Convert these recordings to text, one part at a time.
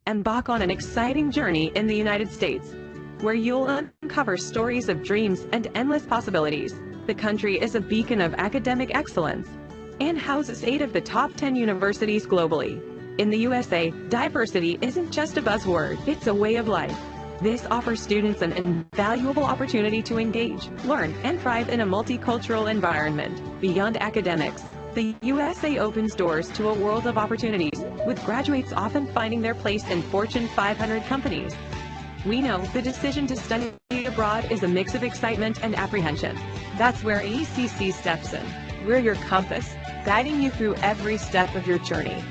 Embark on an exciting journey in the United States, where you'll uncover stories of dreams and endless possibilities. The country is a beacon of academic excellence and houses 8 of the top 10 universities globally. In the USA, diversity isn't just a buzzword, it's a way of life. This offers students an invaluable opportunity to engage, learn, and thrive in a multicultural environment. Beyond academics, the USA opens doors to a world of opportunities, with graduates often finding their place in Fortune 500 companies. We know the decision to study abroad is a mix of excitement and apprehension. That's where AECC steps in. We're your compass, guiding you through every step of your journey.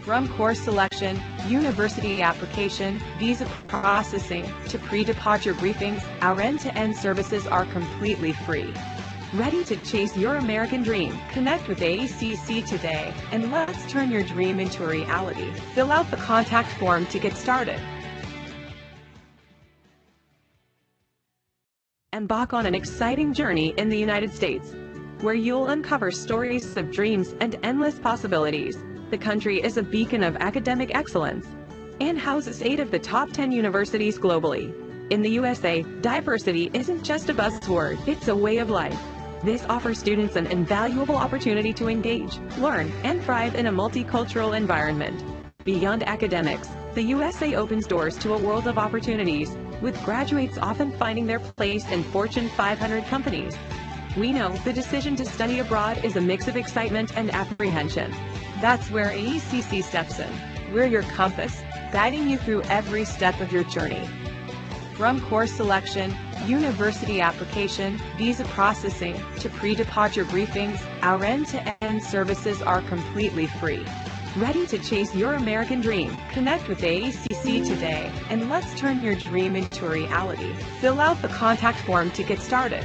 From course selection, university application, visa processing, to pre-departure briefings, our end-to-end services are completely free. Ready to chase your American dream? Connect with AACC today, and let's turn your dream into a reality. Fill out the contact form to get started. Embark on an exciting journey in the United States, where you'll uncover stories of dreams and endless possibilities. The country is a beacon of academic excellence and houses 8 of the top 10 universities globally. In the USA, diversity isn't just a buzzword, it's a way of life. This offers students an invaluable opportunity to engage, learn, and thrive in a multicultural environment. Beyond academics, the USA opens doors to a world of opportunities, with graduates often finding their place in Fortune 500 companies. We know the decision to study abroad is a mix of excitement and apprehension. That's where AECC steps in. We're your compass, guiding you through every step of your journey. From course selection, university application, visa processing, to pre-departure briefings, our end-to-end services are completely free. Ready to chase your American dream? Connect with AACC today, and let's turn your dream into a reality. Fill out the contact form to get started.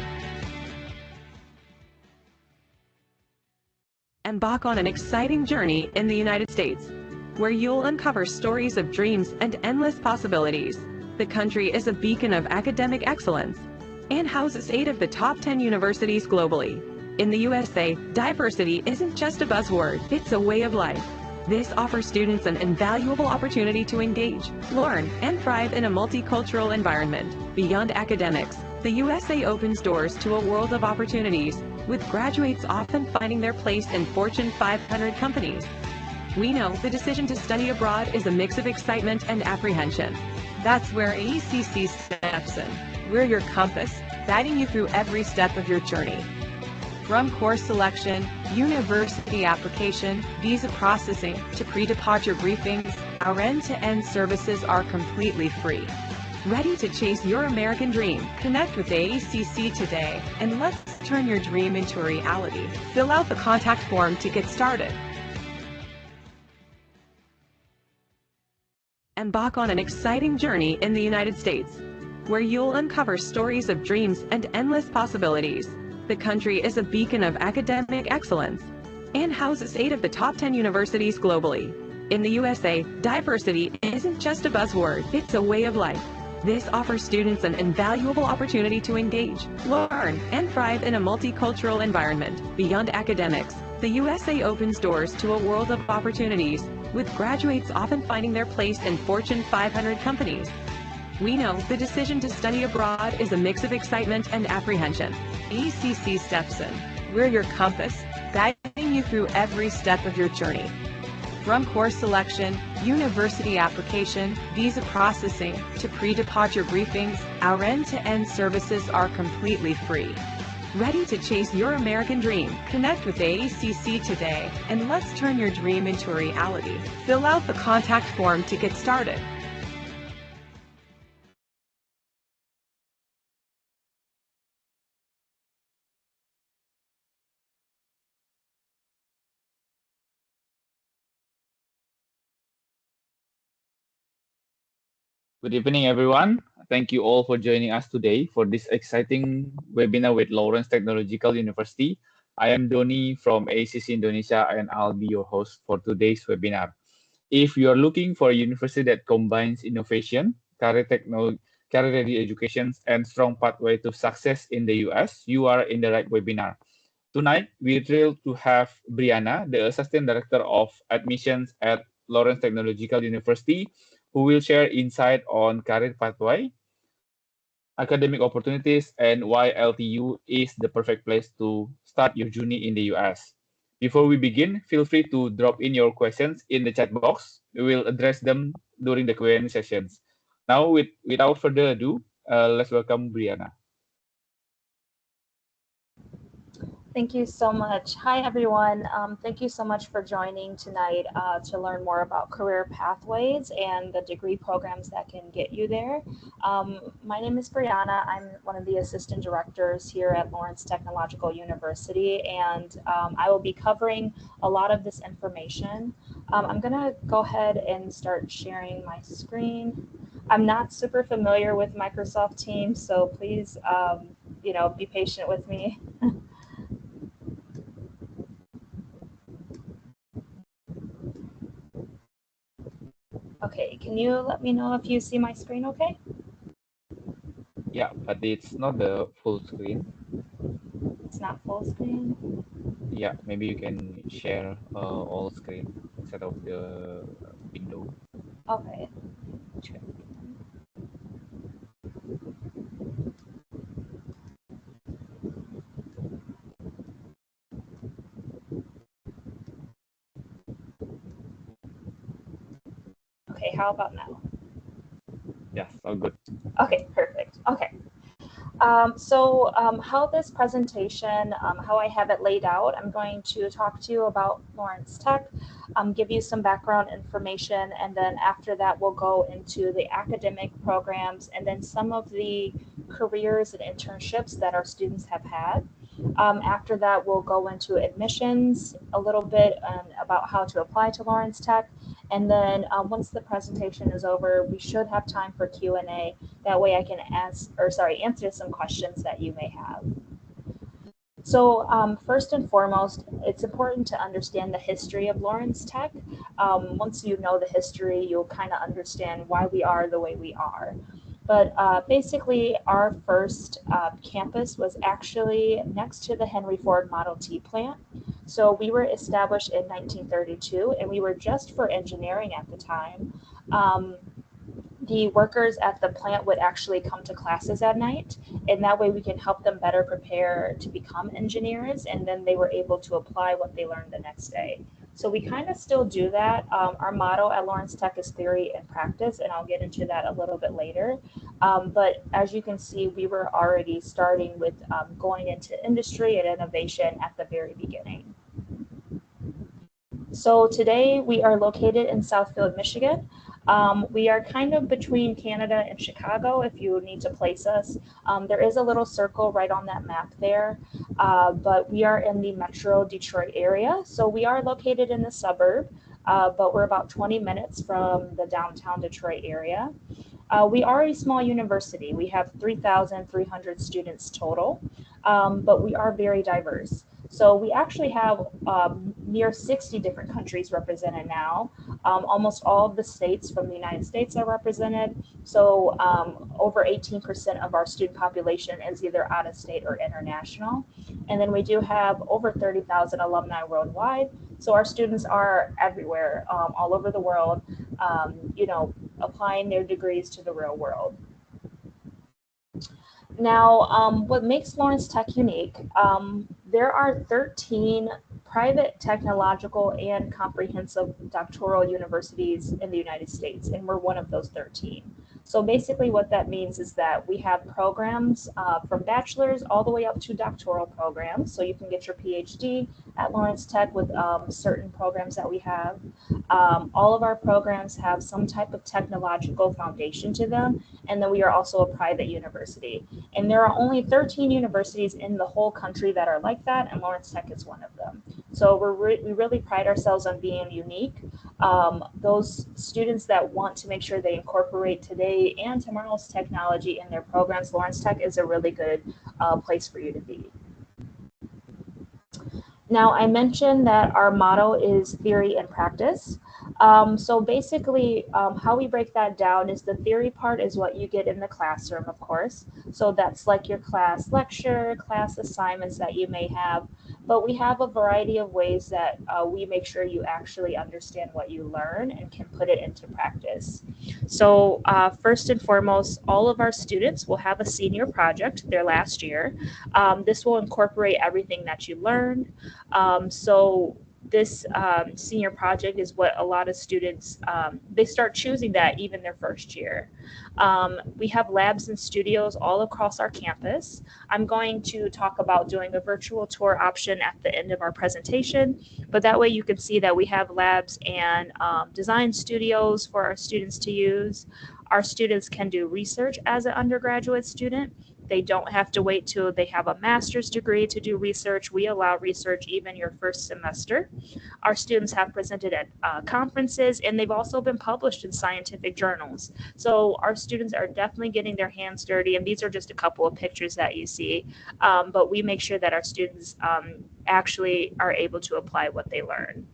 Embark on an exciting journey in the United States, where you'll uncover stories of dreams and endless possibilities. The country is a beacon of academic excellence and houses 8 of the top 10 universities globally. In the USA, diversity isn't just a buzzword, it's a way of life. This offers students an invaluable opportunity to engage, learn, and thrive in a multicultural environment. Beyond academics, the USA opens doors to a world of opportunities, with graduates often finding their place in Fortune 500 companies. We know the decision to study abroad is a mix of excitement and apprehension. That's where AECC steps in. We're your compass, guiding you through every step of your journey. From course selection, university application, visa processing, to pre-departure briefings, our end-to-end services are completely free. Ready to chase your American dream? Connect with AACC today, and let's turn your dream into a reality. Fill out the contact form to get started. Embark on an exciting journey in the United States, where you'll uncover stories of dreams and endless possibilities. The country is a beacon of academic excellence and houses 8 of the top 10 universities globally. In the USA, diversity isn't just a buzzword, it's a way of life. This offers students an invaluable opportunity to engage, learn, and thrive in a multicultural environment. Beyond academics, the USA opens doors to a world of opportunities, with graduates often finding their place in Fortune 500 companies. We know the decision to study abroad is a mix of excitement and apprehension. AECC steps in. We're your compass, guiding you through every step of your journey. From course selection, university application, visa processing, to pre-departure briefings, our end-to-end services are completely free. Ready to chase your American dream? Connect with AACC today, and let's turn your dream into a reality. Fill out the contact form to get started. Good evening, everyone. Thank you all for joining us today for this exciting webinar with Lawrence Technological University. I am Doni from ACC Indonesia, and I'll be your host for today's webinar. If you are looking for a university that combines innovation, career-ready education, and strong pathway to success in the US, you are in the right webinar. Tonight, we're thrilled to have Brianna, the Assistant Director of Admissions at Lawrence Technological University, who will share insight on career pathway, academic opportunities, and why LTU is the perfect place to start your journey in the US. Before we begin, feel free to drop in your questions in the chat box. We will address them during the Q&A sessions. Now, without further ado, let's welcome Brianna. Thank you so much. Hi, everyone. Thank you so much for joining tonight to learn more about career pathways and the degree programs that can get you there. My name is Brianna. I'm one of the assistant directors here at Lawrence Technological University, and I will be covering a lot of this information. I'm going to go ahead and start sharing my screen. I'm not super familiar with Microsoft Teams, so please, be patient with me. Okay, can you let me know if you see my screen okay? Yeah, but it's not the full screen. It's not full screen? Yeah, maybe you can share all screen instead of the window. Okay. Okay, how about now? Yes, all good. Okay, perfect. Okay. How this presentation, how I have it laid out, I'm going to talk to you about Lawrence Tech, give you some background information, and then after that we'll go into the academic programs and then some of the careers and internships that our students have had. After that, we'll go into admissions a little bit and about how to apply to Lawrence Tech. And then once the presentation is over, we should have time for Q&A. That way I can answer some questions that you may have. So first and foremost, it's important to understand the history of Lawrence Tech. Once you know the history, you'll kind of understand why we are the way we are. But basically, our first campus was actually next to the Henry Ford Model T plant. So we were established in 1932, and we were just for engineering at the time. The workers at the plant would actually come to classes at night, and that way we can help them better prepare to become engineers, and then they were able to apply what they learned the next day. So we kind of still do that. Our motto at Lawrence Tech is theory and practice, and I'll get into that a little bit later. But as you can see, we were already starting with going into industry and innovation at the very beginning. So today we are located in Southfield, Michigan. We are kind of between Canada and Chicago if you need to place us. There is a little circle right on that map there, but we are in the Metro Detroit area. So we are located in the suburb, but we're about 20 minutes from the downtown Detroit area. We are a small university. We have 3,300 students total, but we are very diverse. So we actually have near 60 different countries represented now. Almost all of the states from the United States are represented. So over 18% of our student population is either out of state or international. And then we do have over 30,000 alumni worldwide. So our students are everywhere, all over the world, applying their degrees to the real world. Now, what makes Lawrence Tech unique, there are 13 private technological and comprehensive doctoral universities in the United States, and we're one of those 13. So basically what that means is that we have programs from bachelor's all the way up to doctoral programs. So you can get your PhD at Lawrence Tech with certain programs that we have. All of our programs have some type of technological foundation to them, and then we are also a private university. And there are only 13 universities in the whole country that are like that, and Lawrence Tech is one of them. So we really pride ourselves on being unique. Those students that want to make sure they incorporate today and tomorrow's technology in their programs, Lawrence Tech is a really good place for you to be. Now, I mentioned that our motto is theory and practice. So basically, how we break that down is the theory part is what you get in the classroom, of course. So that's like your class lecture, class assignments that you may have. But we have a variety of ways that we make sure you actually understand what you learn and can put it into practice. So first and foremost, all of our students will have a senior project their last year. This will incorporate everything that you learned. So this senior project is what a lot of students, they start choosing that even their first year. We have labs and studios all across our campus. I'm going to talk about doing a virtual tour option at the end of our presentation, but that way you can see that we have labs and design studios for our students to use. Our students can do research as an undergraduate student. They don't have to wait till they have a master's degree to do research. We allow research even your first semester. Our students have presented at conferences, and they've also been published in scientific journals. So our students are definitely getting their hands dirty, and these are just a couple of pictures that you see. But we make sure that our students actually are able to apply what they learn.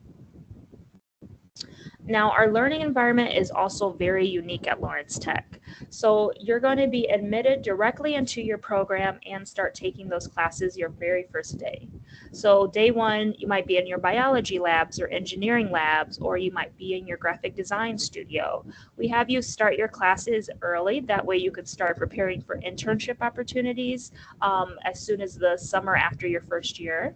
Now, our learning environment is also very unique at Lawrence Tech. So you're going to be admitted directly into your program and start taking those classes your very first day. So day one, you might be in your biology labs or engineering labs, or you might be in your graphic design studio. We have you start your classes early. That way you can start preparing for internship opportunities as soon as the summer after your first year.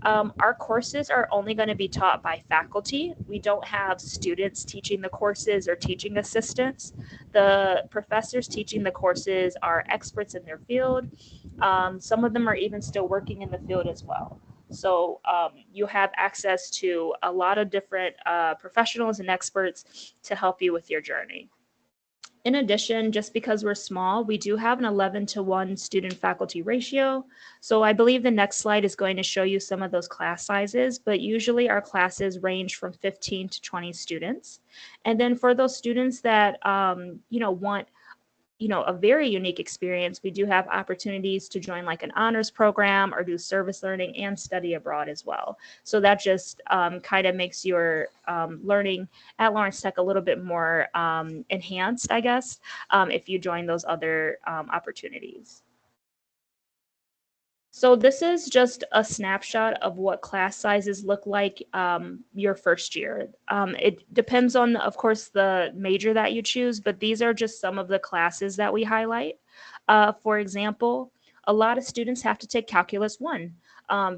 Our courses are only going to be taught by faculty. We don't have students teaching the courses or teaching assistants. The professors teaching the courses are experts in their field. Some of them are even still working in the field as well. So you have access to a lot of different professionals and experts to help you with your journey. In addition, just because we're small, we do have an 11-to-1 student-faculty ratio. So I believe the next slide is going to show you some of those class sizes, but usually our classes range from 15 to 20 students. And then for those students that want a very unique experience, we do have opportunities to join like an honors program or do service learning and study abroad as well. So that just kind of makes your learning at Lawrence Tech a little bit more enhanced, I guess, if you join those other opportunities. So this is just a snapshot of what class sizes look like your first year. It depends on, of course, the major that you choose, but these are just some of the classes that we highlight. For example, a lot of students have to take Calculus 1.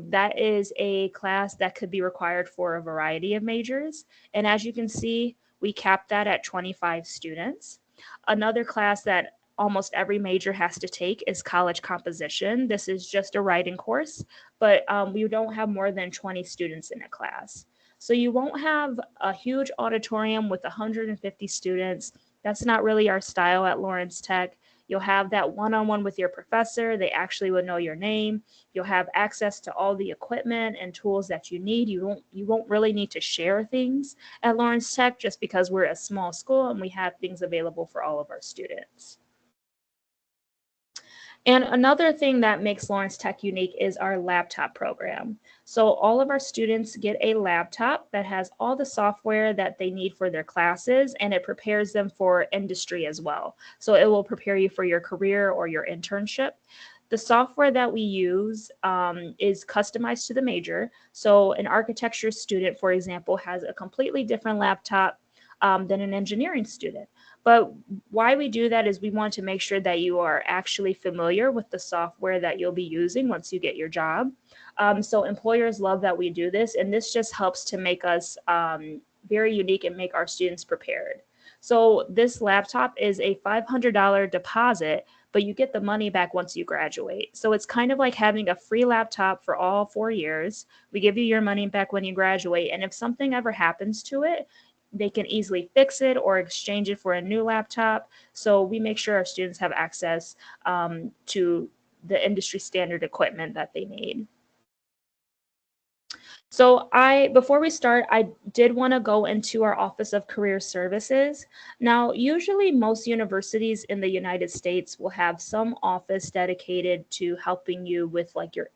That is a class that could be required for a variety of majors. And as you can see, we capped that at 25 students. Another class that almost every major has to take is college composition. This is just a writing course, but we don't have more than 20 students in a class. So you won't have a huge auditorium with 150 students. That's not really our style at Lawrence Tech. You'll have that one-on-one with your professor. They actually would know your name. You'll have access to all the equipment and tools that you need. You won't really need to share things at Lawrence Tech just because we're a small school and we have things available for all of our students. And another thing that makes Lawrence Tech unique is our laptop program. So all of our students get a laptop that has all the software that they need for their classes, and it prepares them for industry as well. So it will prepare you for your career or your internship. The software that we use is customized to the major. So an architecture student, for example, has a completely different laptop than an engineering student. But why we do that is we want to make sure that you are actually familiar with the software that you'll be using once you get your job. So employers love that we do this, and this just helps to make us very unique and make our students prepared. So this laptop is a $500 deposit, but you get the money back once you graduate. So it's kind of like having a free laptop for all 4 years. We give you your money back when you graduate, and if something ever happens to it, they can easily fix it or exchange it for a new laptop. So we make sure our students have access to the industry standard equipment that they need. So before we start, I did want to go into our Office of Career Services. Now, usually most universities in the United States will have some office dedicated to helping you with like your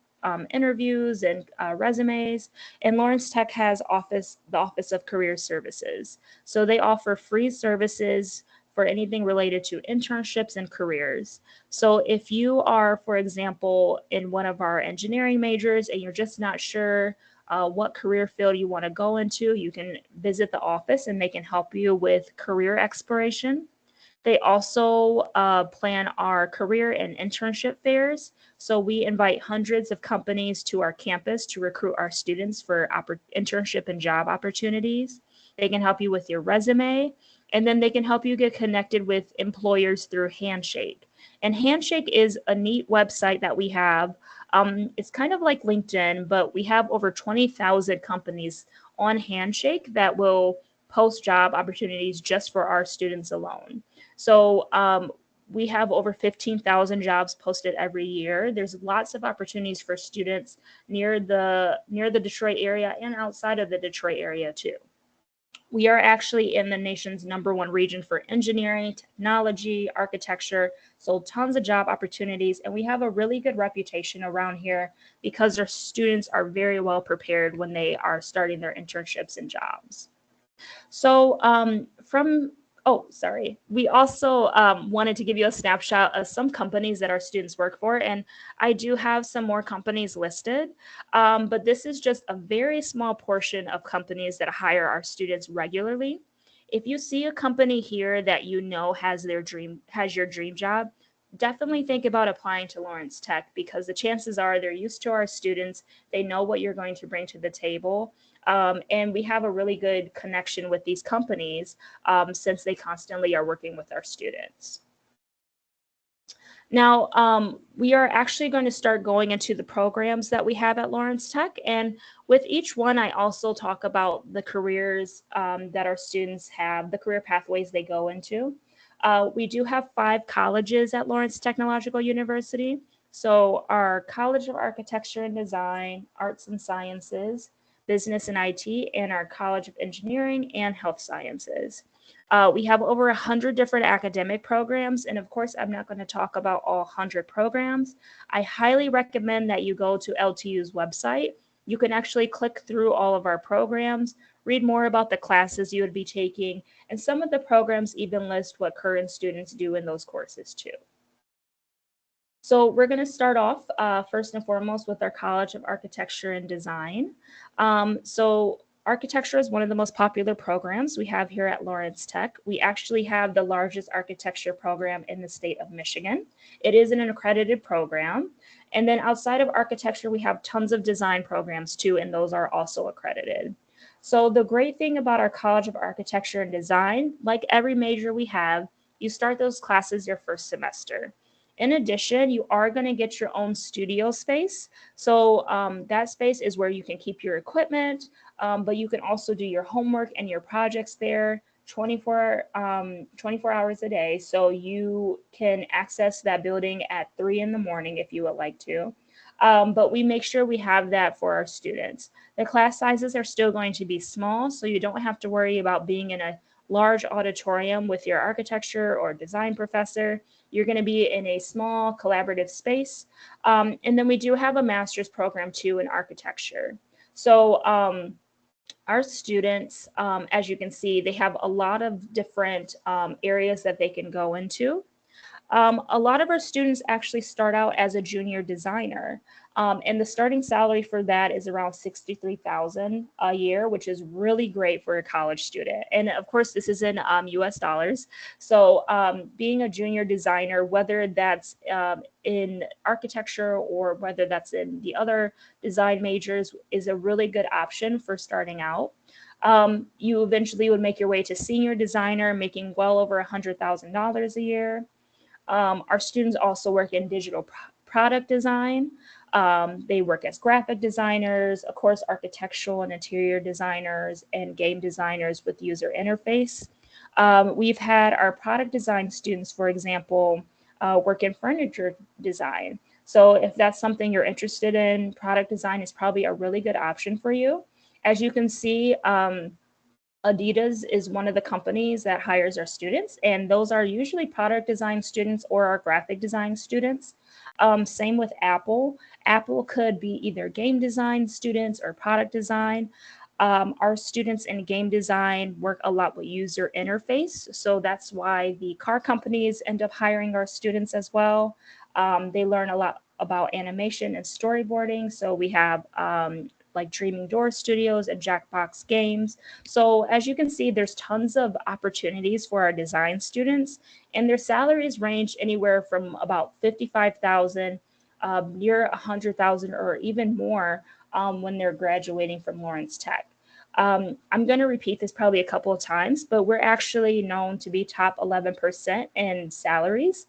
interviews and resumes. And Lawrence Tech has the Office of Career Services. So they offer free services for anything related to internships and careers. So if you are, for example, in one of our engineering majors and you're just not sure what career field you want to go into, you can visit the office and they can help you with career exploration. They also plan our career and internship fairs. So we invite hundreds of companies to our campus to recruit our students for internship and job opportunities. They can help you with your resume, and then they can help you get connected with employers through Handshake. And Handshake is a neat website that we have. It's kind of like LinkedIn, but we have over 20,000 companies on Handshake that will post job opportunities just for our students alone. So we have over 15,000 jobs posted every year. There's lots of opportunities for students near the Detroit area and outside of the Detroit area too. We are actually in the nation's #1 region for engineering, technology, architecture, so tons of job opportunities, and we have a really good reputation around here because our students are very well prepared when they are starting their internships and jobs. So we also wanted to give you a snapshot of some companies that our students work for, and I do have some more companies listed, but this is just a very small portion of companies that hire our students regularly. If you see a company here that you know has your dream job, definitely think about applying to Lawrence Tech because the chances are they're used to our students, they know what you're going to bring to the table. And we have a really good connection with these companies since they constantly are working with our students. Now, we are actually going to start going into the programs that we have at Lawrence Tech. And with each one, I also talk about the careers that our students have, the career pathways they go into. We do have 5 colleges at Lawrence Technological University. So our College of Architecture and Design, Arts and Sciences, Business and IT, and our College of Engineering and Health Sciences. We have over 100 different academic programs, and of course, I'm not going to talk about all 100 programs. I highly recommend that you go to LTU's website. You can actually click through all of our programs, read more about the classes you would be taking, and some of the programs even list what current students do in those courses too. So we're going to start off first and foremost with our College of Architecture and Design. So architecture is one of the most popular programs we have here at Lawrence Tech. We actually have the largest architecture program in the state of Michigan. It is an accredited program. And then outside of architecture, we have tons of design programs too, and those are also accredited. So the great thing about our College of Architecture and Design, like every major we have, you start those classes your first semester. In addition, you are going to get your own studio space. So that space is where you can keep your equipment, but you can also do your homework and your projects there 24 hours a day. So you can access that building at 3 in the morning if you would like to. But we make sure we have that for our students. The class sizes are still going to be small, so you don't have to worry about being in a large auditorium with your architecture or design professor. You're going to be in a small collaborative space. And then we do have a master's program too in architecture. So our students, as you can see, they have a lot of different areas that they can go into. A lot of our students actually start out as a junior designer, and the starting salary for that is around $63,000 a year, which is really great for a college student. And of course, this is in US dollars. So being a junior designer, whether that's in architecture or whether that's in the other design majors, is a really good option for starting out. You eventually would make your way to senior designer, making well over $100,000 a year. Our students also work in digital product design. They work as graphic designers, of course, architectural and interior designers, and game designers with user interface. We've had our product design students, for example, work in furniture design. So if that's something you're interested in, product design is probably a really good option for you. As you can see, Adidas is one of the companies that hires our students, and those are usually product design students or our graphic design students. Same with Apple. Apple could be either game design students or product design. Our students in game design work a lot with user interface. So that's why the car companies end up hiring our students as well. They learn a lot about animation and storyboarding. So we have like Dreaming Door Studios and Jackbox Games. So as you can see, there's tons of opportunities for our design students, and their salaries range anywhere from about 55,000, near 100,000, or even more when they're graduating from Lawrence Tech. I'm going to repeat this probably a couple of times, but we're actually known to be top 11% in salaries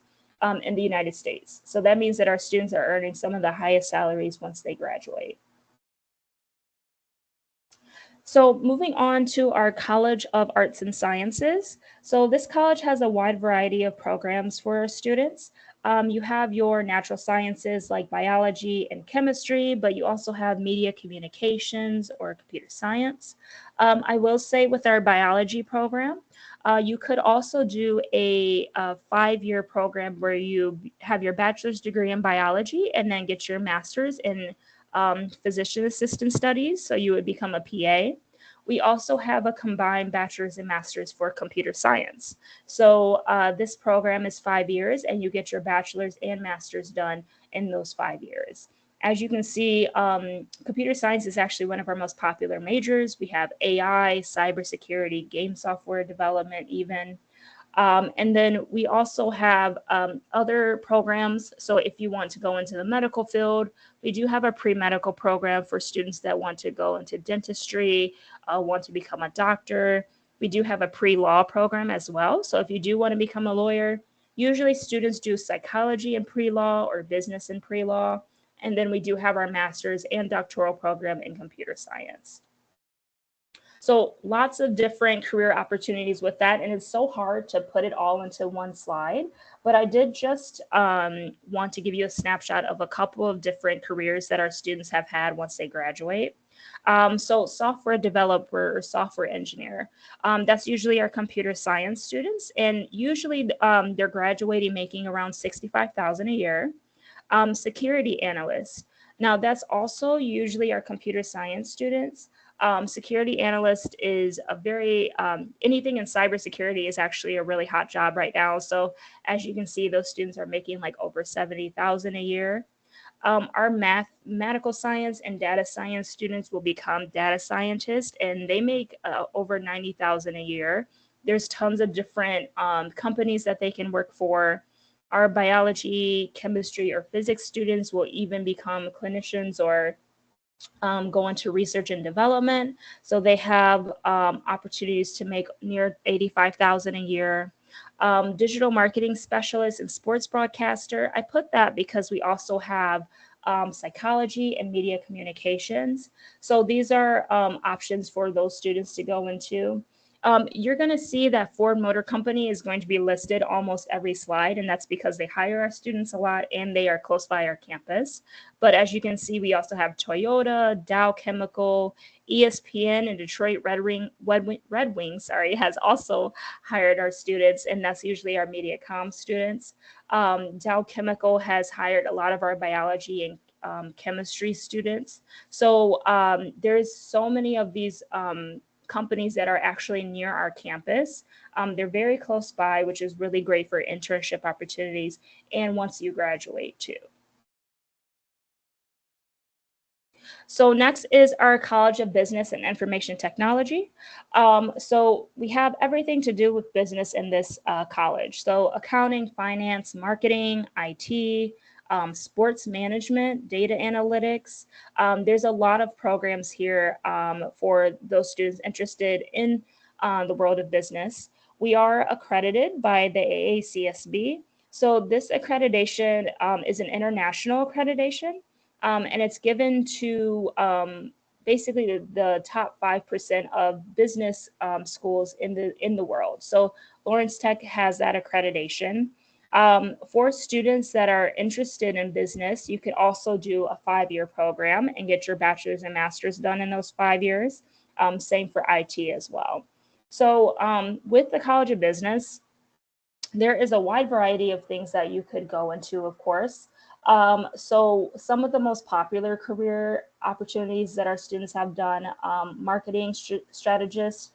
in the United States. So that means that our students are earning some of the highest salaries once they graduate. So moving on to our College of Arts and Sciences. So this college has a wide variety of programs for our students. You have your natural sciences like biology and chemistry, but you also have media communications or computer science. I will say with our biology program, you could also do a 5-year program where you have your bachelor's degree in biology and then get your master's in physician assistant studies, so you would become a PA. We also have a combined bachelor's and master's for computer science. So this program is 5 years, and you get your bachelor's and master's done in those 5 years. As you can see, computer science is actually one of our most popular majors. We have AI, cybersecurity, game software development even. And then we also have other programs. So if you want to go into the medical field, we do have a pre-medical program for students that want to go into dentistry, want to become a doctor. We do have a pre-law program as well. So if you do want to become a lawyer, usually students do psychology and pre-law or business and pre-law. And then we do have our master's and doctoral program in computer science. So lots of different career opportunities with that. And it's so hard to put it all into one slide. But I did just want to give you a snapshot of a couple of different careers that our students have had once they graduate. So software developer or software engineer, that's usually our computer science students. And usually they're graduating making around 65,000 a year. Security analyst. Now that's also usually our computer science students. Security analyst is a very, anything in cybersecurity is actually a really hot job right now. So as you can see, those students are making like over 70,000 a year. Our mathematical science and data science students will become data scientists, and they make over 90,000 a year. There's tons of different companies that they can work for. Our biology, chemistry, or physics students will even become clinicians or go into research and development. So they have opportunities to make near 85,000 a year. Digital marketing specialist and sports broadcaster. I put that because we also have psychology and media communications. So these are options for those students to go into. You're going to see that Ford Motor Company is going to be listed almost every slide, and that's because they hire our students a lot and they are close by our campus. But as you can see, we also have Toyota, Dow Chemical, ESPN, and Detroit Red Wings has also hired our students, and that's usually our media comm students. Dow Chemical has hired a lot of our biology and chemistry students. So there's so many of these companies that are actually near our campus. They're very close by, which is really great for internship opportunities and once you graduate too. So next is our College of Business and Information Technology. So we have everything to do with business in this college. So accounting, finance, marketing, IT, sports management, data analytics. There's a lot of programs here for those students interested in the world of business. We are accredited by the AACSB. So this accreditation is an international accreditation. And it's given to basically the top 5% of business schools in the world. So Lawrence Tech has that accreditation. For students that are interested in business, you could also do a 5-year program and get your bachelor's and master's done in those 5 years. Same for IT as well. So with the College of Business, there is a wide variety of things that you could go into, of course. So some of the most popular career opportunities that our students have done, marketing strategist.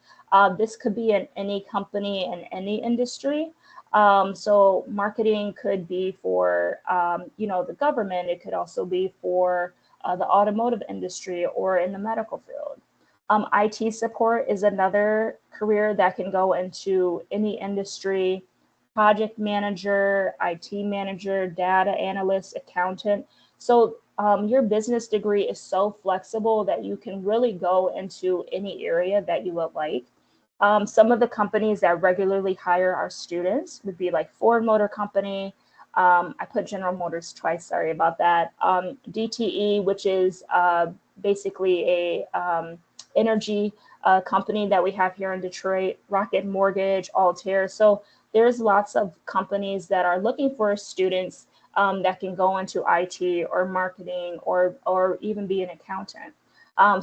This could be in any company in any industry. So marketing could be for, the government. It could also be for the automotive industry or in the medical field. IT support is another career that can go into any industry. Project manager, IT manager, data analyst, accountant. So your business degree is so flexible that you can really go into any area that you would like. Some of the companies that regularly hire our students would be like Ford Motor Company. I put General Motors twice, sorry about that. DTE, which is basically a energy company that we have here in Detroit, Rocket Mortgage, Altair. So there's lots of companies that are looking for students that can go into IT or marketing or even be an accountant.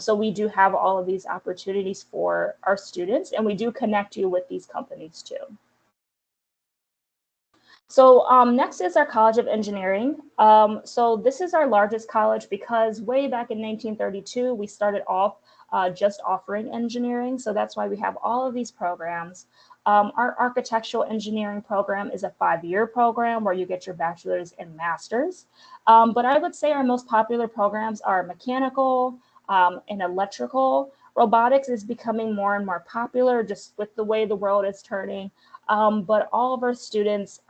So we do have all of these opportunities for our students, and we do connect you with these companies too. So next is our College of Engineering. So this is our largest college because way back in 1932, we started off just offering engineering. So that's why we have all of these programs. Our architectural engineering program is a 5-year program where you get your bachelor's and master's. But I would say our most popular programs are mechanical and electrical. Robotics is becoming more and more popular just with the way the world is turning. But all of our students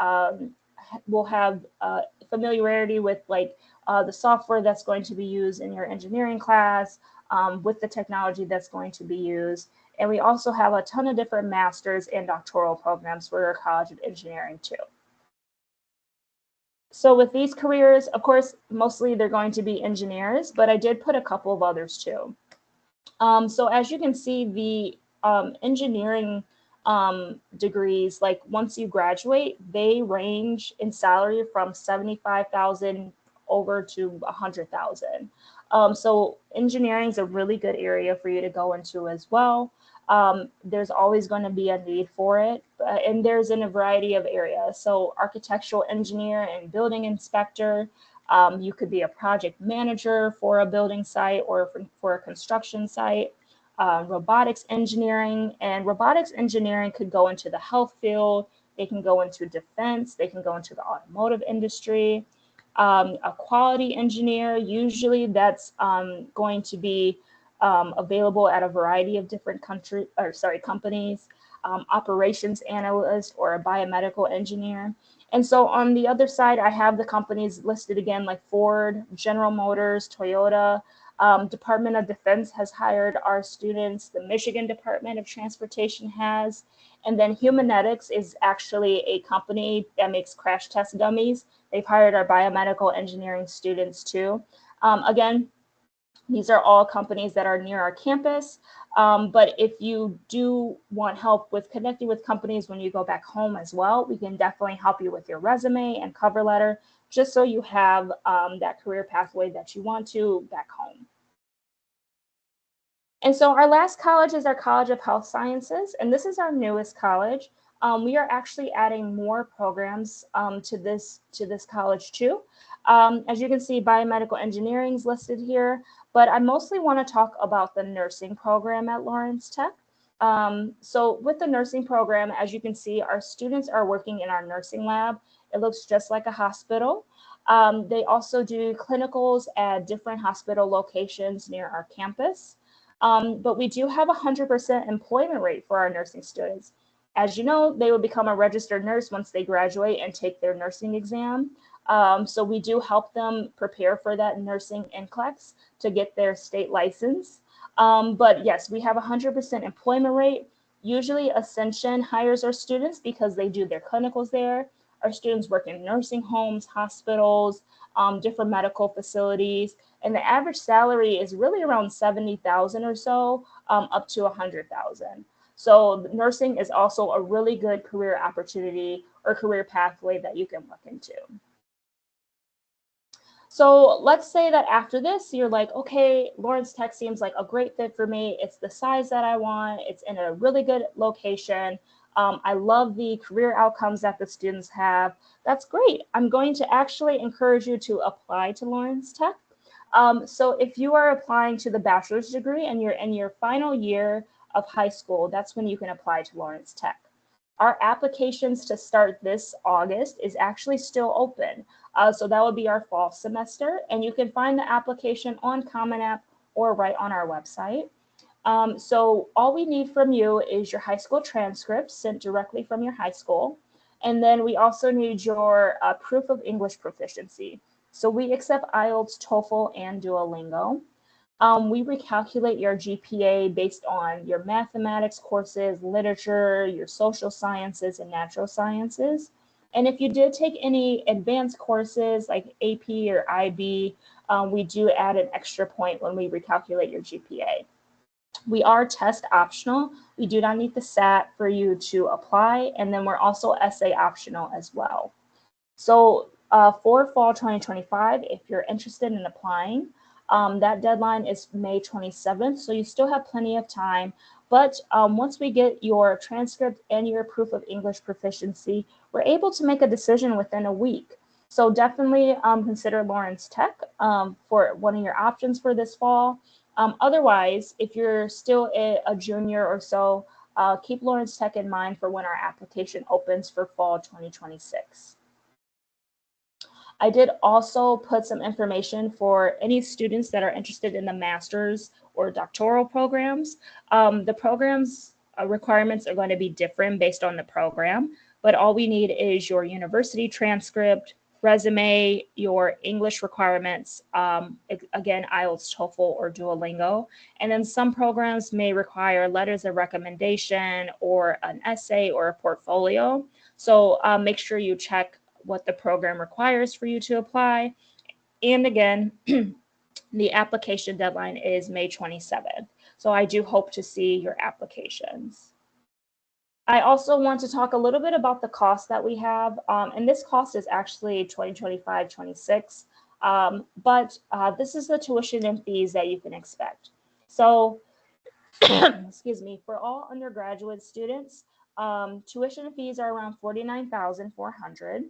will have familiarity with like the software that's going to be used in your engineering class, with the technology that's going to be used. And we also have a ton of different master's and doctoral programs for our College of Engineering too. So with these careers, of course, mostly they're going to be engineers, but I did put a couple of others too. So as you can see, the engineering degrees, like once you graduate, they range in salary from 75,000 over to 100,000. So engineering is a really good area for you to go into as well. There's always going to be a need for it, and there's in a variety of areas. So architectural engineer and building inspector. You could be a project manager for a building site or for a construction site. Robotics engineering, and robotics engineering could go into the health field. They can go into defense. They can go into the automotive industry. A quality engineer, usually that's going to be available at a variety of different companies. Operations analyst or a biomedical engineer. And so on the other side, I have the companies listed again, like Ford, General Motors, Toyota. Department of Defense has hired our students. The Michigan Department of Transportation has. And then Humanetics is actually a company that makes crash test dummies. They've hired our biomedical engineering students too. Again, these are all companies that are near our campus. But if you do want help with connecting with companies when you go back home as well, we can definitely help you with your resume and cover letter, just so you have that career pathway that you want to back home. And so our last college is our College of Health Sciences, and this is our newest college. We are actually adding more programs to this college too. As you can see, biomedical engineering is listed here, but I mostly want to talk about the nursing program at Lawrence Tech. So with the nursing program, as you can see, our students are working in our nursing lab. It looks just like a hospital. They also do clinicals at different hospital locations near our campus. But we do have a 100% employment rate for our nursing students. As you know, they will become a registered nurse once they graduate and take their nursing exam. So we do help them prepare for that nursing NCLEX to get their state license. But yes, we have a 100% employment rate. Usually Ascension hires our students because they do their clinicals there. Our students work in nursing homes, hospitals, different medical facilities, and the average salary is really around 70,000 or so, up to 100,000. So nursing is also a really good career opportunity or career pathway that you can look into. So let's say that after this, you're like, okay, Lawrence Tech seems like a great fit for me. It's the size that I want. It's in a really good location. I love the career outcomes that the students have. That's great. I'm going to actually encourage you to apply to Lawrence Tech. So if you are applying to the bachelor's degree and you're in your final year of high school, that's when you can apply to Lawrence Tech. Our applications to start this August is actually still open. So that would be our fall semester, and you can find the application on Common App or right on our website. So all we need from you is your high school transcript sent directly from your high school. And then we also need your proof of English proficiency. So we accept IELTS, TOEFL, and Duolingo. We recalculate your GPA based on your mathematics courses, literature, your social sciences, and natural sciences. And if you did take any advanced courses like AP or IB, we do add an extra point when we recalculate your GPA. We are test optional. We do not need the SAT for you to apply. And then we're also essay optional as well. So for fall 2025, if you're interested in applying, that deadline is May 27th. So you still have plenty of time. But once we get your transcript and your proof of English proficiency, we're able to make a decision within a week. So definitely consider Lawrence Tech for one of your options for this fall. Otherwise, if you're still a junior or so, keep Lawrence Tech in mind for when our application opens for fall 2026. I did also put some information for any students that are interested in the master's or doctoral programs. The programs requirements are going to be different based on the program, but all we need is your university transcript, resume, your English requirements, again, IELTS, TOEFL, or Duolingo. And then some programs may require letters of recommendation or an essay or a portfolio. So make sure you check what the program requires for you to apply. And again, the application deadline is May 27th. So I do hope to see your applications. I also want to talk a little bit about the cost that we have. And this cost is actually 2025-26. But this is the tuition and fees that you can expect. So, excuse me, for all undergraduate students, tuition fees are around $49,400.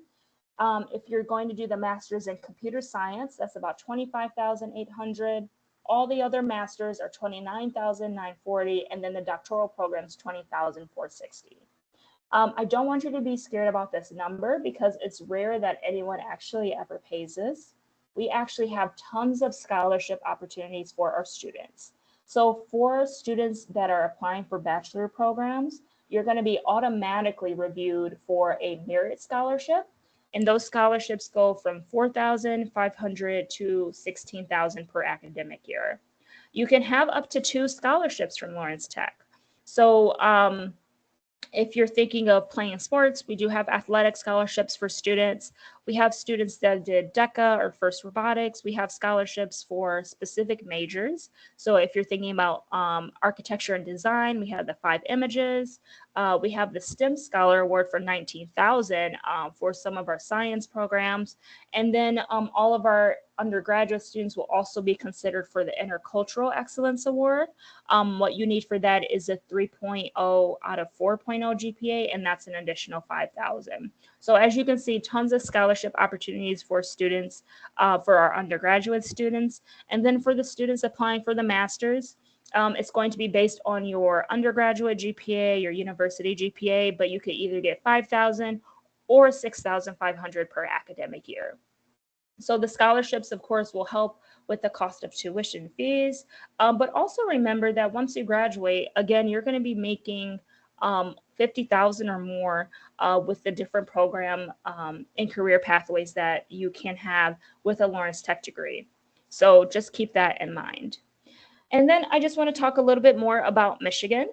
If you're going to do the master's in computer science, that's about $25,800. All the other masters are $29,940, and then the doctoral program is $20,460. I don't want you to be scared about this number because it's rare that anyone actually ever pays this. We actually have tons of scholarship opportunities for our students. So for students that are applying for bachelor programs, you're going to be automatically reviewed for a merit scholarship. And those scholarships go from $4,500 to $16,000 per academic year. You can have up to 2 scholarships from Lawrence Tech. So if you're thinking of playing sports, we do have athletic scholarships for students. We have students that did DECA or FIRST Robotics. We have scholarships for specific majors. So if you're thinking about architecture and design, we have the 5 images. We have the STEM Scholar Award for $19,000 for some of our science programs. And then all of our undergraduate students will also be considered for the Intercultural Excellence Award. What you need for that is a 3.0 out of 4.0 GPA, and that's an additional $5,000. So as you can see, tons of scholarship opportunities for students, for our undergraduate students. And then for the students applying for the master's, it's going to be based on your undergraduate GPA, your university GPA, but you could either get $5,000 or $6,500 per academic year. So the scholarships, of course, will help with the cost of tuition fees, but also remember that once you graduate, again, you're going to be making $50,000 or more with the different program and career pathways that you can have with a Lawrence Tech degree. So just keep that in mind. And then I just want to talk a little bit more about Michigan.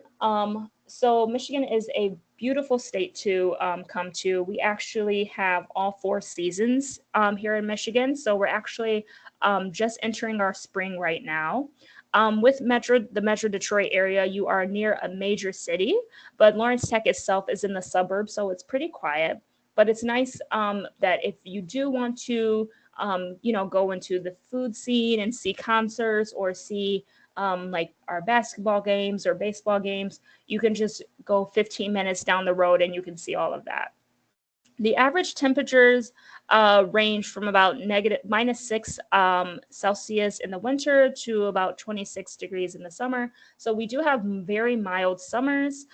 So Michigan is a beautiful state to come to. We actually have all 4 seasons here in Michigan. So we're actually just entering our spring right now. With the Metro Detroit area, you are near a major city, but Lawrence Tech itself is in the suburbs, so it's pretty quiet. But it's nice that if you do want to, go into the food scene and see concerts or see like our basketball games or baseball games, you can just go 15 minutes down the road and you can see all of that. The average temperatures range from about -6 Celsius in the winter to about 26 degrees in the summer. So we do have very mild summers.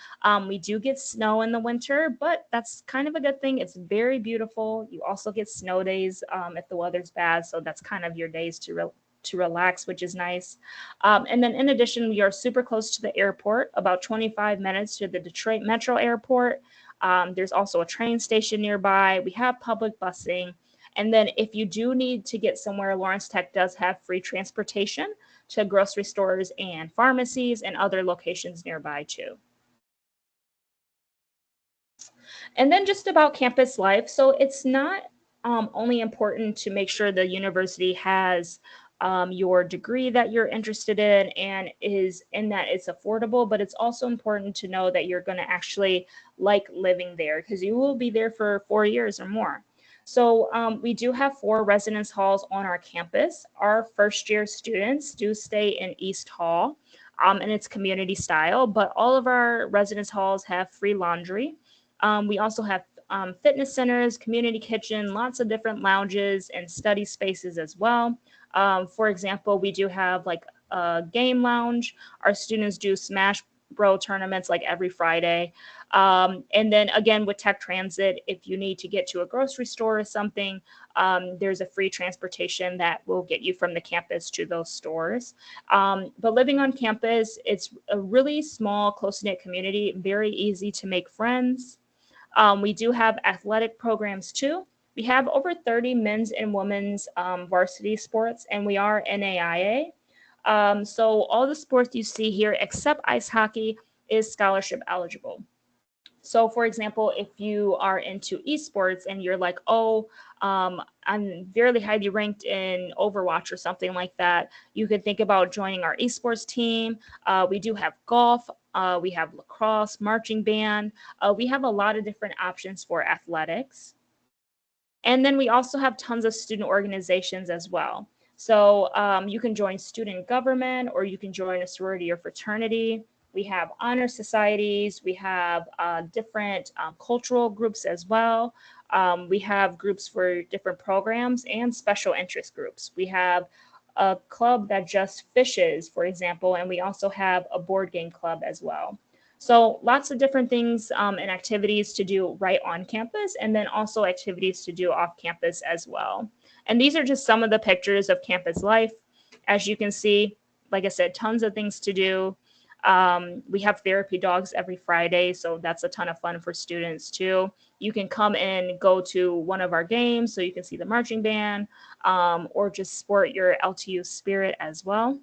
We do get snow in the winter, but that's kind of a good thing. It's very beautiful. You also get snow days if the weather's bad. So that's kind of your days to relax, which is nice. And then in addition, we are super close to the airport, about 25 minutes to the Detroit Metro Airport. There's also a train station nearby. We have public busing. And then if you do need to get somewhere, Lawrence Tech does have free transportation to grocery stores and pharmacies and other locations nearby too. And then just about campus life. So it's not only important to make sure the university has your degree that you're interested in and is in that it's affordable, but it's also important to know that you're going to actually like living there because you will be there for 4 years or more. So we do have 4 residence halls on our campus. Our first year students do stay in East Hall and it's community style, but all of our residence halls have free laundry. We also have fitness centers, community kitchen, lots of different lounges and study spaces as well. For example, we do have like a game lounge. Our students do Smash Bro tournaments like every Friday. And then again, with Tech Transit, if you need to get to a grocery store or something, there's a free transportation that will get you from the campus to those stores. But living on campus, it's a really small, close-knit community, very easy to make friends. We do have athletic programs too. We have over 30 men's and women's varsity sports, and we are NAIA. So all the sports you see here, except ice hockey, is scholarship eligible. So for example, if you are into esports and you're like, oh, I'm very highly ranked in Overwatch or something like that, you could think about joining our esports team. We do have golf. We have lacrosse, marching band. We have a lot of different options for athletics. And then we also have tons of student organizations as well. So you can join student government or you can join a sorority or fraternity. We have honor societies. We have different cultural groups as well. We have groups for different programs and special interest groups. We have a club that just fishes, for example, and we also have a board game club as well. So lots of different things and activities to do right on campus, and then also activities to do off campus as well. And these are just some of the pictures of campus life. As you can see, like I said, tons of things to do. We have therapy dogs every Friday, so that's a ton of fun for students too. You can come and go to one of our games so you can see the marching band or just sport your LTU spirit as well.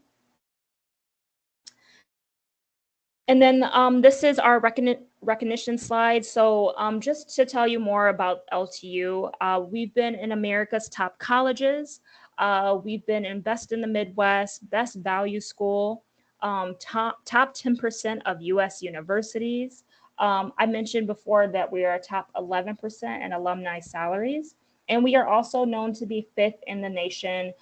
And then this is our recognition slide. So just to tell you more about LTU, we've been in America's top colleges. We've been in Best in the Midwest, Best Value School, top 10% of US universities. I mentioned before that we are top 11% in alumni salaries. And we are also known to be 5th in the nation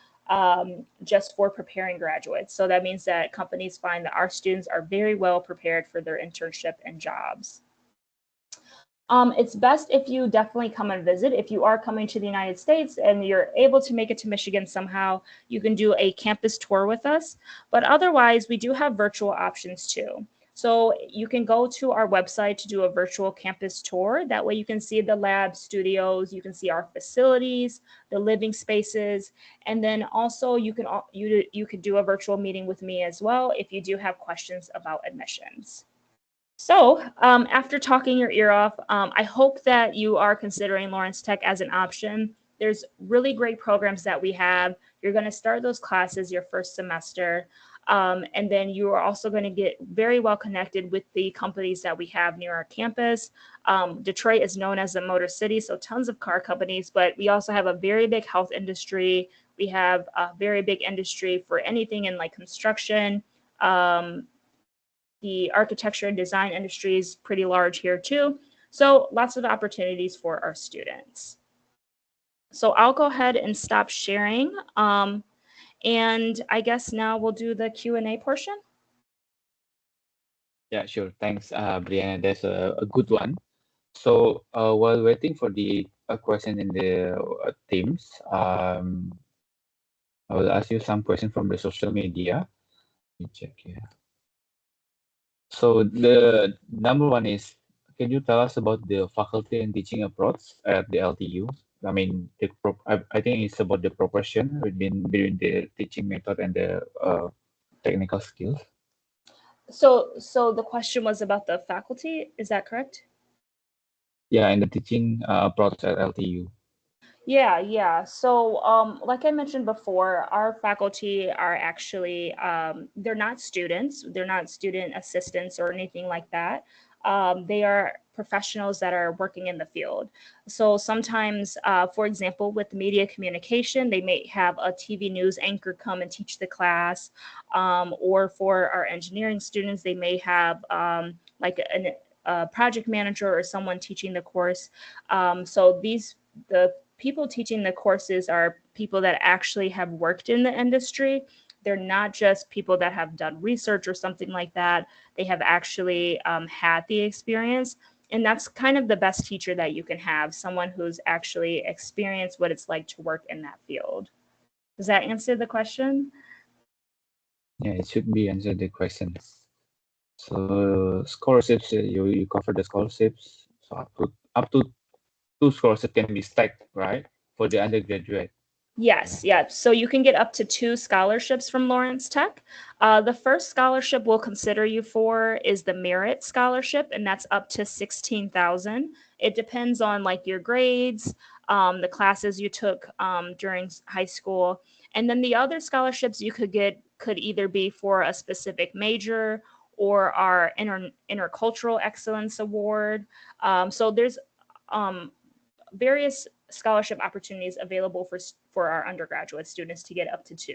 just for preparing graduates. So that means that companies find that our students are very well prepared for their internship and jobs. It's best if you definitely come and visit. If you are coming to the United States and you're able to make it to Michigan somehow, you can do a campus tour with us. But otherwise, we do have virtual options too. So you can go to our website to do a virtual campus tour. That way you can see the lab studios, you can see our facilities, the living spaces, and then also you could do a virtual meeting with me as well if you do have questions about admissions. So after talking your ear off, I hope that you are considering Lawrence Tech as an option. There's really great programs that we have. You're going to start those classes your first semester. And then you are also going to get very well connected with the companies that we have near our campus. Detroit is known as a motor city, so tons of car companies, but we also have a very big health industry. We have a very big industry for anything in like construction. The architecture and design industry is pretty large here too. So lots of opportunities for our students. So I'll go ahead and stop sharing. And I guess now we'll do the Q&A portion. Yeah, sure. Thanks, Brianna. That's a good one. So while waiting for the question in the Teams, I will ask you some questions from the social media. Let me check here. So the number one is, can you tell us about the faculty and teaching approach at the LTU? I mean, I think it's about the proportion between the teaching method and the technical skills. So the question was about the faculty, is that correct? Yeah, and the teaching approach at LTU. Yeah. So, like I mentioned before, our faculty are actually, they're not students, they're not student assistants or anything like that. They are professionals that are working in the field. So sometimes, for example, with media communication, they may have a TV news anchor come and teach the class. Or for our engineering students, they may have like a project manager or someone teaching the course. So the people teaching the courses are people that actually have worked in the industry. They're not just people that have done research or something like that. They have actually had the experience. And that's kind of the best teacher that you can have, someone who's actually experienced what it's like to work in that field. Does that answer the question? Yeah, it should be answer the questions. So scholarships, you cover the scholarships. So up to 2 scholarships can be stacked, right? For the undergraduate. Yes, yeah. So you can get up to 2 scholarships from Lawrence Tech. The first scholarship we'll consider you for is the Merit Scholarship, and that's up to 16,000. It depends on like your grades, the classes you took during high school, and then the other scholarships you could get could either be for a specific major or our intercultural excellence award. So there's um, various scholarship opportunities available for our undergraduate students to get up to 2.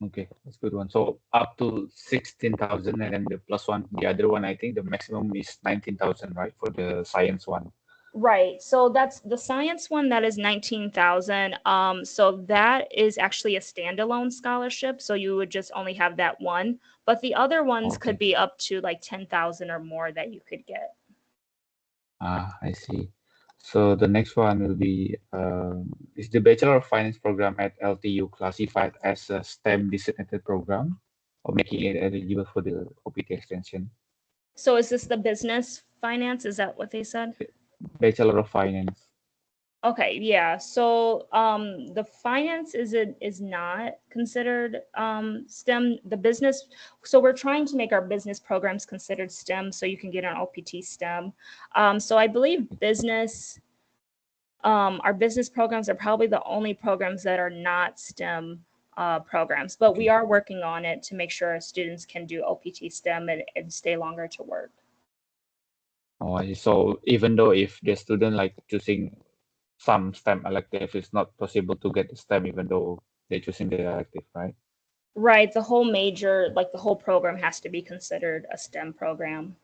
Okay, that's a good one. So up to 16,000, and then the plus one, the other one, I think the maximum is 19,000, right? For the science one. Right. So that's the science one, that is 19,000. So that is actually a standalone scholarship. So you would just only have that one, but the other ones could Okay. be up to like 10,000 or more that you could get. I see. So the next one will be, is the Bachelor of Finance program at LTU classified as a STEM designated program, or making it eligible for the OPT extension? So is this the business finance? Is that what they said? Bachelor of Finance. Okay, yeah. So the finance is not considered STEM. The business, so we're trying to make our business programs considered STEM, so you can get an OPT STEM. So I believe our business programs are probably the only programs that are not STEM programs, but we Okay. are working on it to make sure our students can do OPT STEM and stay longer to work. Oh, I see. So even though if the student like choosing some STEM elective, it's not possible to get the STEM even though they're choosing the elective, right? Right, the whole major, like the whole program has to be considered a STEM program.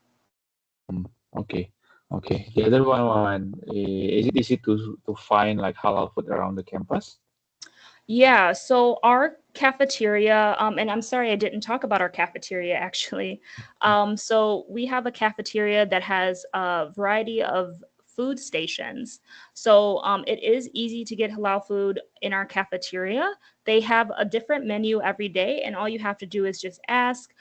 Okay. Okay. The other one, is it easy to find like halal food around the campus? Yeah, so our cafeteria, and I'm sorry I didn't talk about our cafeteria actually. So we have a cafeteria that has a variety of food stations. So it is easy to get halal food in our cafeteria. They have a different menu every day, and all you have to do is just ask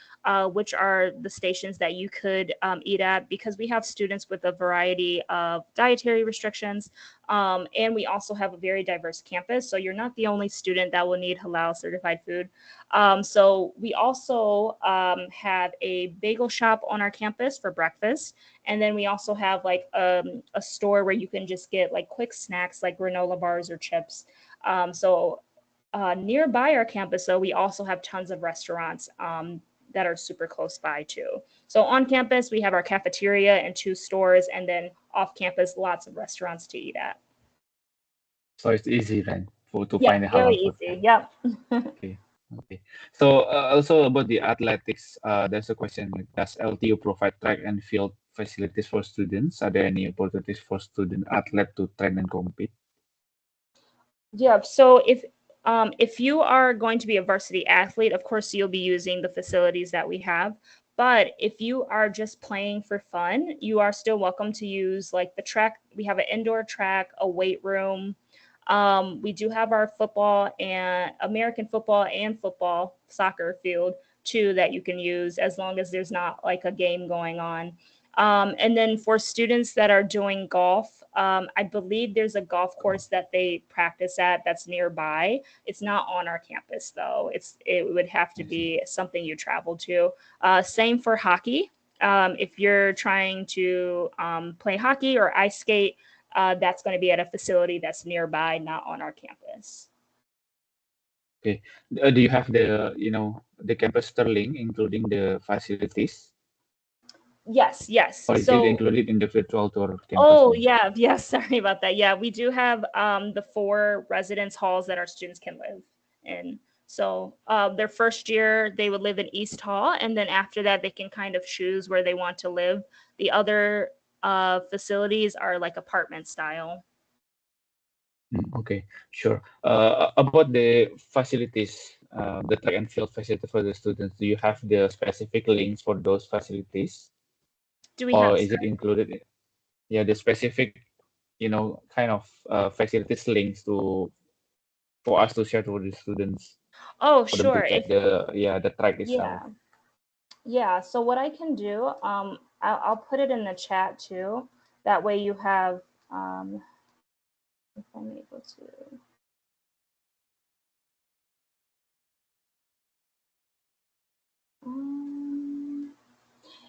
which are the stations that you could eat at, because we have students with a variety of dietary restrictions. And we also have a very diverse campus. So you're not the only student that will need halal certified food. So we also have a bagel shop on our campus for breakfast. And then we also have like a store where you can just get like quick snacks like granola bars or chips. Nearby our campus, though, we also have tons of restaurants that are super close by too. So on campus, we have our cafeteria and 2 stores, and then off campus, lots of restaurants to eat at. So it's easy then to Yeah, find the very halal food. easy. Yep. Okay. Okay. So also about the athletics, there's a question like, does LTU provide track and field facilities for students? Are there any opportunities for student athlete to train and compete? Yeah. So if If you are going to be a varsity athlete, of course, you'll be using the facilities that we have. But if you are just playing for fun, you are still welcome to use like the track. We have an indoor track, a weight room. We do have our football and American football and football soccer field too that you can use as long as there's not like a game going on. And then for students that are doing golf, I believe there's a golf course that they practice at that's nearby. It's not on our campus though. It would have to be something you travel to. Same for hockey. If you're trying to play hockey or ice skate, that's going to be at a facility that's nearby, not on our campus. Okay. Do you have the campus Sterling, including the facilities? Yes, yes. Or is it included in the virtual tour campus? Oh, yeah. Sorry about that. Yeah, we do have the 4 residence halls that our students can live in. So their first year, they would live in East Hall. And then after that, they can kind of choose where they want to live. The other facilities are like apartment style. Okay, sure. About the facilities, the track and field facility for the students, do you have the specific links for those facilities? Do we Or have? is it included? Yeah, the specific, kind of facilities links for us to share to the students. Oh, For them to sure. check the track itself. Yeah. So what I can do, I'll put it in the chat too. That way you have, if I'm able to.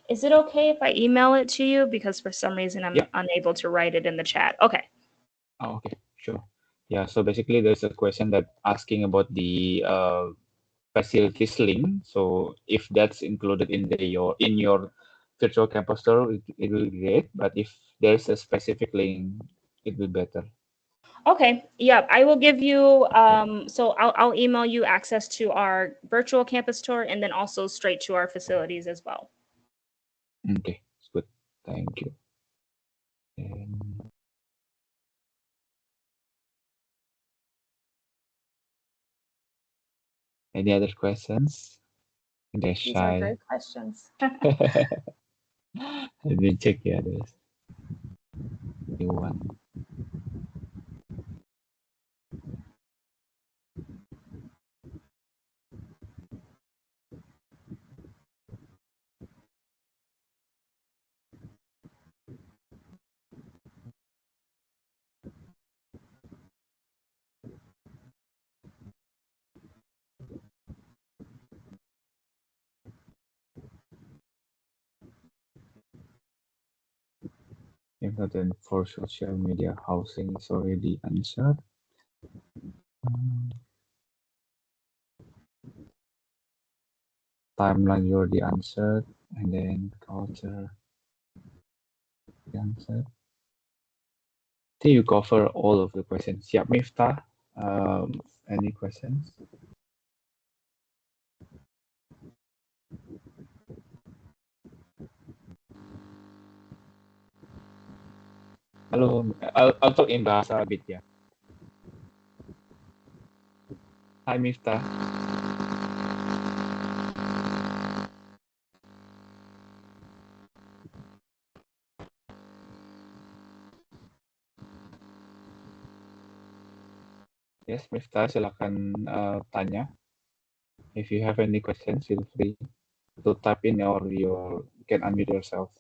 Is it okay if I email it to you? Because for some reason I'm unable to write it in the chat. Okay. Oh, okay, sure. Yeah, so basically there's a question that asking about the facilities link. So if that's included in your virtual campus tour, it will be great. But if there's a specific link, it will be better. Okay. Yeah, I will give you. So I'll email you access to our virtual campus tour and then also straight to our facilities as well. Okay, it's good. Thank you. And any other questions? They're shy. These are great questions. Let me check the others. New one. Important for social media housing is already answered. Timeline you already answered, and then culture you answered. I think you cover all of the questions. Yeah, Miftah, any questions? Halo, I'll talk in bahasa a bit ya. Hi Miftah. Yes, Miftah, silakan tanya. If you have any questions, feel free to type in or you can unmute yourself.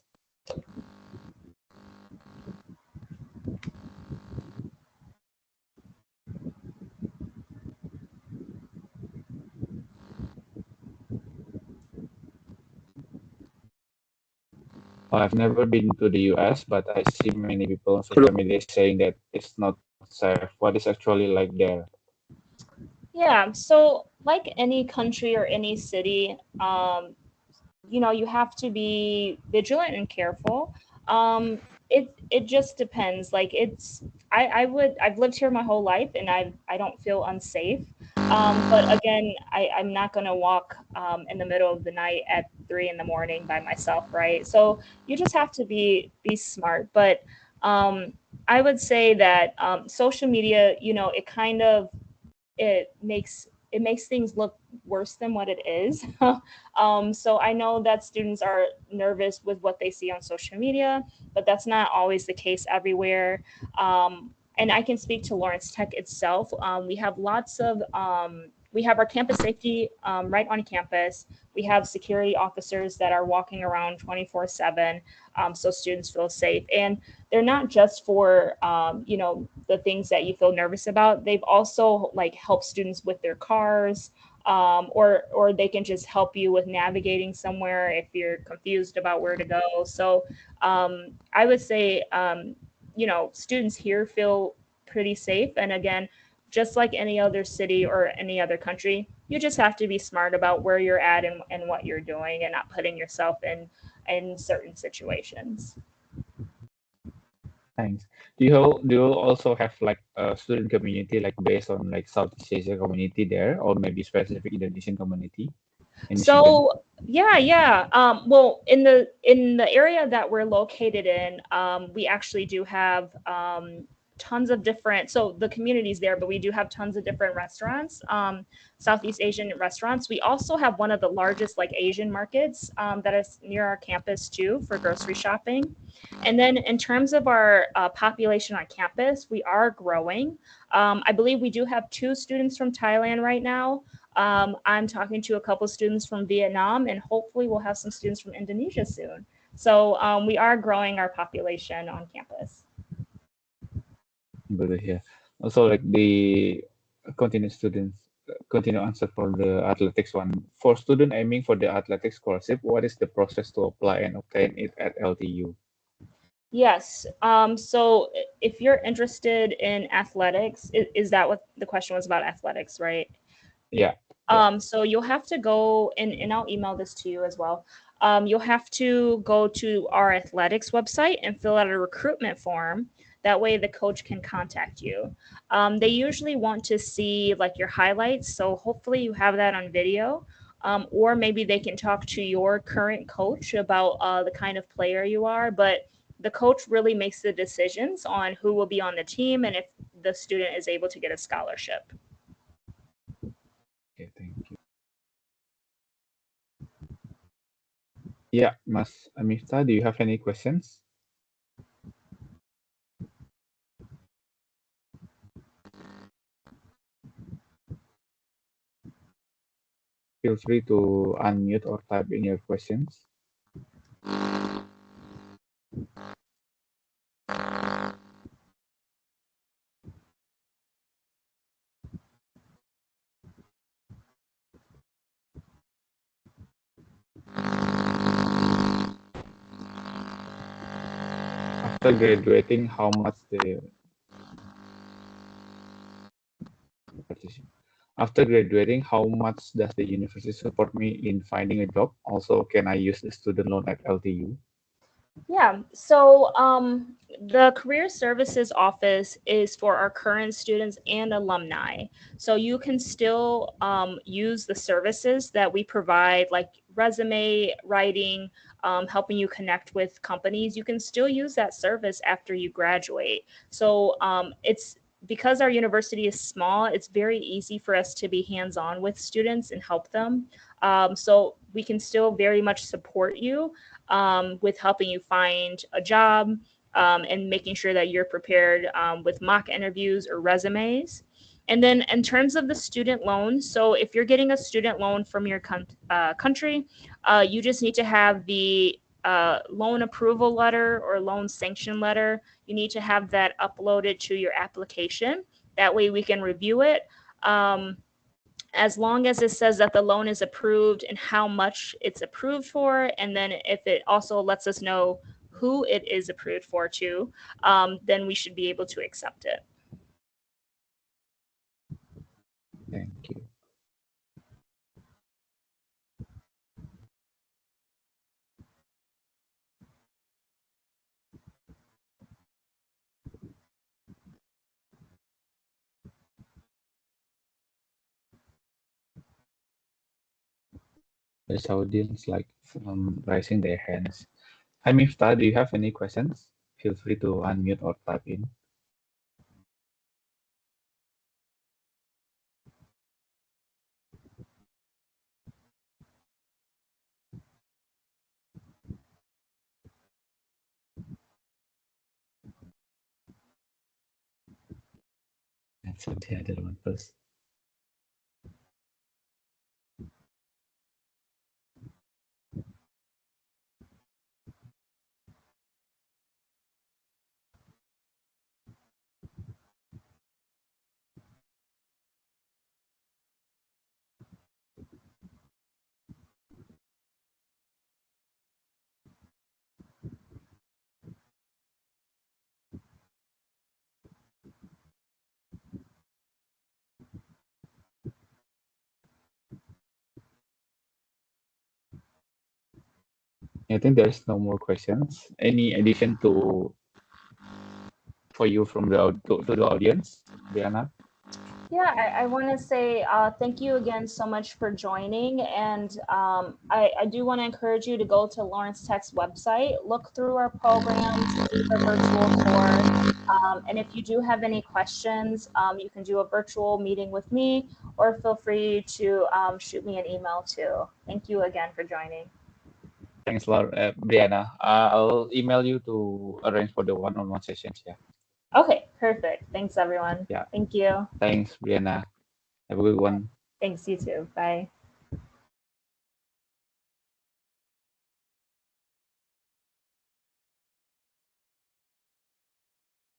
Oh, I've never been to the US, but I see many people on social media saying that it's not safe. What is actually like there? Yeah, so like any country or any city, you have to be vigilant and careful. It just depends. Like I've lived here my whole life and I don't feel unsafe. But again, I'm not gonna walk in the middle of the night at 3 in the morning by myself, right? So you just have to be smart. But I would say that social media, it kind of it makes things look worse than what it is. So I know that students are nervous with what they see on social media, but that's not always the case everywhere. And I can speak to Lawrence Tech itself. We have lots of we have our campus safety right on campus. We have security officers that are walking around 24/7, so students feel safe. And they're not just for you know, the things that you feel nervous about. They've also like helped students with their cars, or they can just help you with navigating somewhere if you're confused about where to go. So I would say you know, students here feel pretty safe. And again, just like any other city or any other country, you just have to be smart about where you're at and what you're doing and not putting yourself in certain situations. Thanks. Do you also have like a student community like based on like Southeast Asia community there, or maybe specific Indonesian community in Michigan? So yeah. Well, in the area that we're located in, we actually do have tons of different. So the community's there, but we do have tons of different restaurants, Southeast Asian restaurants. We also have one of the largest like Asian markets that is near our campus too for grocery shopping. And then in terms of our population on campus, we are growing. I believe we do have 2 students from Thailand right now. I'm talking to a couple students from Vietnam, and hopefully we'll have some students from Indonesia soon. So we are growing our population on campus. Good to hear. Also, like the continue students, continue answer for the athletics one. For student aiming for the athletics scholarship, what is the process to apply and obtain it at LTU? Yes. So if you're interested in athletics, is that what the question was about athletics, right? Yeah. Yeah. So you'll have to go and I'll email this to you as well. You'll have to go to our athletics website and fill out a recruitment form. That way the coach can contact you. They usually want to see like your highlights. So hopefully you have that on video. Or maybe they can talk to your current coach about the kind of player you are. But the coach really makes the decisions on who will be on the team and if the student is able to get a scholarship. Okay, thank you. Yeah, Mas Amifta, do you have any questions? Feel free to unmute or type in your questions. After graduating, how much the after graduating, how much does the university support me in finding a job? Also, can I use the student loan at LTU? Yeah, so the Career Services Office is for our current students and alumni. So you can still use the services that we provide, like resume writing, helping you connect with companies. You can still use that service after you graduate. So it's because our university is small, it's very easy for us to be hands on with students and help them. So we can still very much support you with helping you find a job and making sure that you're prepared with mock interviews or resumes. And then in terms of the student loan, so if you're getting a student loan from your country, you just need to have the loan approval letter or loan sanction letter. You need to have that uploaded to your application. That way we can review it. As long as it says that the loan is approved and how much it's approved for, and then if it also lets us know who it is approved for too, then we should be able to accept it. Thank you. There's audience like raising their hands. Hi, Mifta, do you have any questions? Feel free to unmute or type in. answer the other one first. I think there's no more questions. Any addition for you from to the audience, Brianna? Yeah, I want to say thank you again so much for joining. And I do want to encourage you to go to Lawrence Tech's website, look through our programs, do the virtual tour. And if you do have any questions, you can do a virtual meeting with me, or feel free to shoot me an email too. Thank you again for joining. Thanks a lot, Brianna. I'll email you to arrange for the one-on-one sessions. Yeah. Okay, perfect. Thanks, everyone. Yeah. Thank you. Thanks, Brianna. Have a good one. Thanks, you too. Bye.